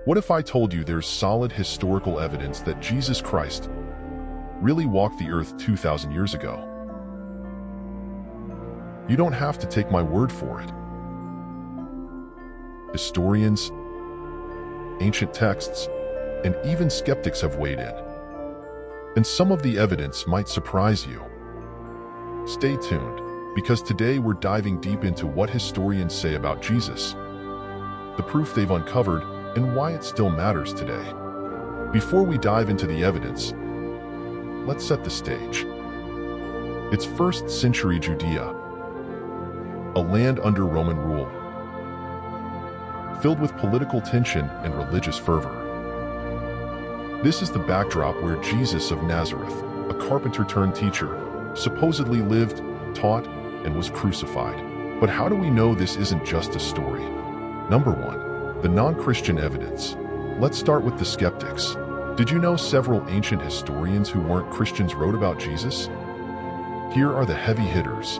What if I told you there's solid historical evidence that Jesus Christ really walked the earth 2,000 years ago? You don't have to take my word for it. Historians, ancient texts, and even skeptics have weighed in. And some of the evidence might surprise you. Stay tuned, because today we're diving deep into what historians say about Jesus, the proof they've uncovered, and why it still matters today. Before we dive into the evidence, let's set the stage. It's 1st century Judea, a land under Roman rule, filled with political tension and religious fervor. This is the backdrop where Jesus of Nazareth, a carpenter-turned-teacher, supposedly lived, taught, and was crucified. But how do we know this isn't just a story? Number 1, the non-Christian evidence. Let's start with the skeptics. Did you know several ancient historians who weren't Christians wrote about Jesus? Here are the heavy hitters.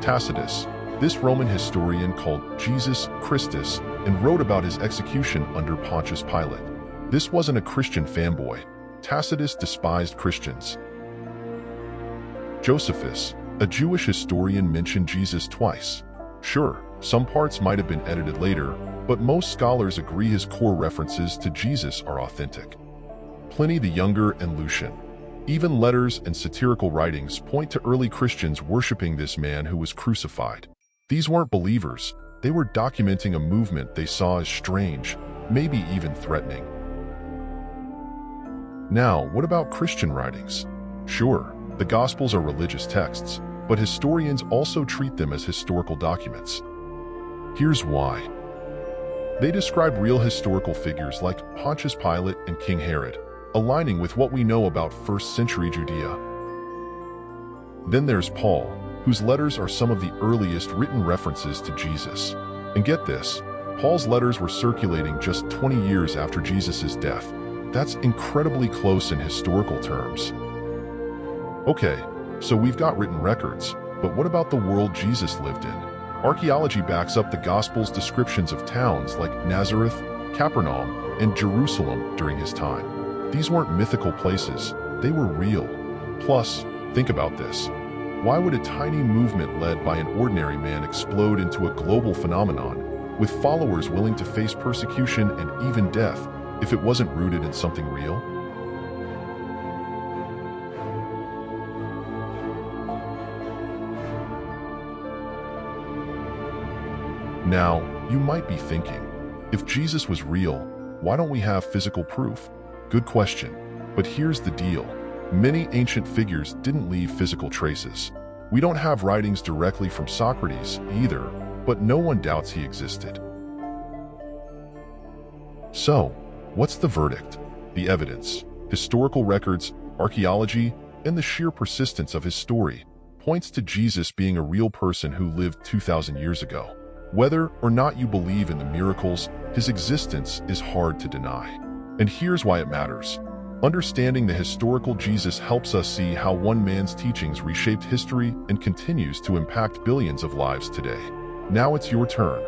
Tacitus, this Roman historian called Jesus Christus and wrote about his execution under Pontius Pilate. This wasn't a Christian fanboy. Tacitus despised Christians. Josephus, a Jewish historian, mentioned Jesus twice. Sure, some parts might have been edited later, but most scholars agree his core references to Jesus are authentic. Pliny the Younger and Lucian. Even letters and satirical writings point to early Christians worshiping this man who was crucified. These weren't believers. They were documenting a movement they saw as strange, maybe even threatening. Now, what about Christian writings? Sure, the Gospels are religious texts, but historians also treat them as historical documents. Here's why. They describe real historical figures like Pontius Pilate and King Herod, aligning with what we know about 1st century Judea. Then there's Paul, whose letters are some of the earliest written references to Jesus. And get this, Paul's letters were circulating just 20 years after Jesus' death. That's incredibly close in historical terms. Okay, so we've got written records, but what about the world Jesus lived in? Archaeology backs up the Gospels' descriptions of towns like Nazareth, Capernaum, and Jerusalem during his time. These weren't mythical places, they were real. Plus, think about this. Why would a tiny movement led by an ordinary man explode into a global phenomenon, with followers willing to face persecution and even death, if it wasn't rooted in something real? Now, you might be thinking, if Jesus was real, why don't we have physical proof? Good question, but here's the deal. Many ancient figures didn't leave physical traces. We don't have writings directly from Socrates either, but no one doubts he existed. So, what's the verdict? The evidence, historical records, archaeology, and the sheer persistence of his story points to Jesus being a real person who lived 2,000 years ago. Whether or not you believe in the miracles, his existence is hard to deny. And here's why it matters. Understanding the historical Jesus helps us see how one man's teachings reshaped history and continues to impact billions of lives today. Now it's your turn.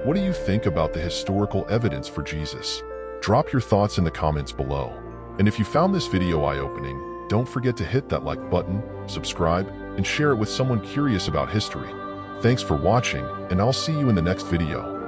What do you think about the historical evidence for Jesus? Drop your thoughts in the comments below. And if you found this video eye-opening, don't forget to hit that like button, subscribe, and share it with someone curious about history. Thanks for watching, and I'll see you in the next video.